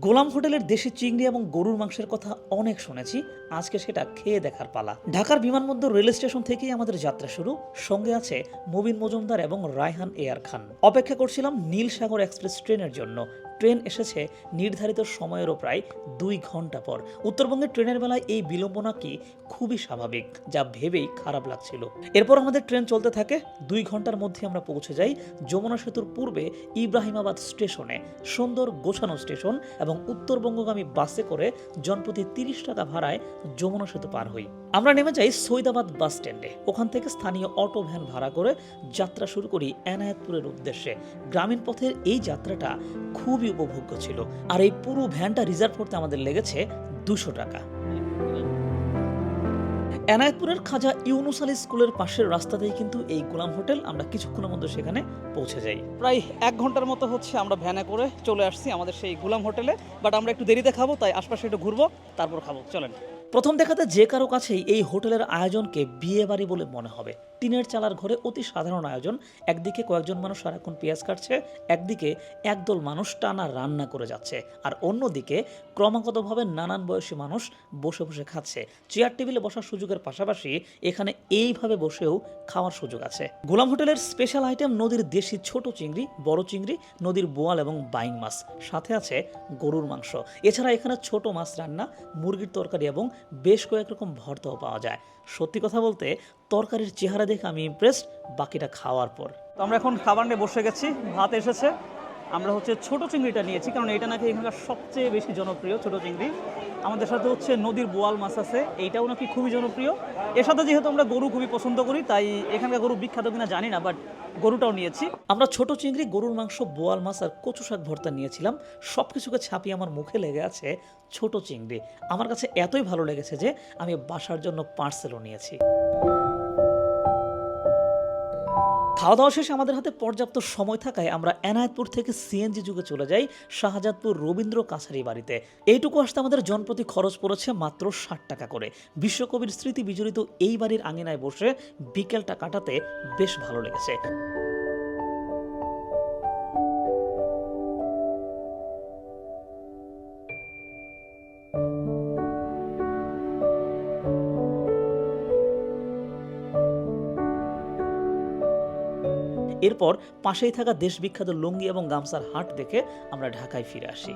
গোলাম হোটেলের দেশি চিংড়ি এবং গরুর মাংসের কথা অনেক শুনেছি, আজকে সেটা খেয়ে দেখার পালা। ঢাকার বিমানবন্দর রেল স্টেশন থেকেই আমাদের যাত্রা শুরু। সঙ্গে আছে মুবিন মজুমদার এবং রায়হান এয়ার খান। অপেক্ষা করছিলাম নীল সাগর এক্সপ্রেস ট্রেনের জন্য। ট্রেন এসেছে নির্ধারিত সময়েরও প্রায় 2 ঘন্টা পর। উত্তরবঙ্গের ট্রেনের বেলায় এই বিলম্বনা কি খুবই স্বাভাবিক, যা ভেবেই খারাপ লাগছিল। এরপর আমাদের ট্রেন চলতে থাকে। 2 ঘন্টার মধ্যে আমরা পৌঁছে যাই যমুনা সেতুর পূর্বে ইব্রাহিমাবাদ স্টেশনে। সুন্দর গোছানো স্টেশন এবং উত্তরবঙ্গগামী বাসে করে জনপ্রতি 30 টাকা ভাড়ায় যমুনা সেতু পার হই। আমরা নেমে যাই সৈয়দাবাদ বাস স্ট্যান্ডে। ওখান থেকে স্থানীয় অটো ভ্যান ভাড়া করে যাত্রা শুরু করি এনায়েতপুরের উদ্দেশ্যে। গ্রামীণ পথের এই যাত্রাটা খুবই উপভোগ্য ছিল, আর এই পুরো ভ্যানটা রিজার্ভ করতে আমাদের লেগেছে 200 টাকা। এনায়েতপুরের খাজা ইউনুস আলী স্কুলের পাশের রাস্তাতেই কিন্তু এই গোলাম হোটেল। আমরা কিছুক্ষণের মধ্যে সেখানে পৌঁছে যাই। প্রায় 1 ঘন্টার মতো হচ্ছে আমরা ভ্যানে করে চলে আসছি আমাদের সেই গোলাম হোটেলে। বাট আমরা একটু দেরিতে খাবো, তাই আশপাশে একটু ঘুরবো, তারপর খাবো। চলেন। প্রথম দেখাতে যে কারো কাছেই এই হোটেলের আয়োজনকে বিয়ে বাড়ি বলে মনে হবে। টিনের চালার ঘরে অতি সাধারণ আয়োজন। একদিকে কয়েকজন মানুষ সারাক্ষণ পেঁয়াজ কাটছে, একদিকে একদল মানুষ টানা রান্না করে যাচ্ছে, আর অন্যদিকে ক্রমাগতভাবে নানান বয়সী মানুষ বসে বসে খাচ্ছে। চেয়ার টেবিলে বসার সুযোগের পাশাপাশি এখানে এইভাবে বসেও খাওয়ার সুযোগ আছে। গোলাম হোটেলের স্পেশাল আইটেম নদীর দেশি ছোট চিংড়ি, বড় চিংড়ি, নদীর বোয়াল এবং বাইং মাছ, সাথে আছে গরুর মাংস। এছাড়া এখানে ছোট মাছ রান্না, মুরগির তরকারি এবং বেশ কয়েক রকম ভর্তাও পাওয়া যায়। সত্যি কথা বলতে তরকারির চেহারা দেখে আমি ইমপ্রেসড, বাকিটা খাওয়ার পর। তো আমরা এখন খাবার নিয়ে বসে গেছি, ভাত এসেছে। আমরা হচ্ছে ছোট চিংড়িটা নিয়েছি, কারণ এটা নাকি এখানকার সবচেয়ে বেশি জনপ্রিয় ছোট চিংড়ি। আমাদের সাথে হচ্ছে নদীর বোয়াল মাছ আছে, এইটাও নাকি খুবই জনপ্রিয়। এর সাথে যেহেতু আমরা গরু খুবই পছন্দ করি, তাই এখানকার গরু বিখ্যাত কিনা জানি না, বাট গরুটাও নিয়েছি আমরা। ছোট চিংড়ি, গরুর মাংস, বোয়াল মাছ আর কচু শাক ভর্তা নিয়েছিলাম। সব কিছুকে ছাপিয়ে আমার মুখে লেগে আছে ছোট চিংড়ি। আমার কাছে এতই ভালো লেগেছে যে আমি বাসার জন্য পার্সেলও নিয়েছি। খাওয়া দাওয়া শেষে আমাদের হাতে পর্যাপ্ত সময় থাকায় আমরা এনায়েতপুর থেকে সিএনজি যুগে চলে যাই শাহজাদপুর রবীন্দ্র কাছারি বাড়িতে। এইটুকু আসতে আমাদের জনপ্রতি খরচ পড়েছে মাত্র 60 টাকা করে। বিশ্বকবির স্মৃতি বিজড়িত এই বাড়ির আঙিনায় বসে বিকেলটা কাটাতে বেশ ভালো লেগেছে। এরপর পাশেই থাকা দেশবিখ্যাত লুঙ্গি এবং গামছার হাট দেখে আমরা ঢাকায় ফিরে আসি।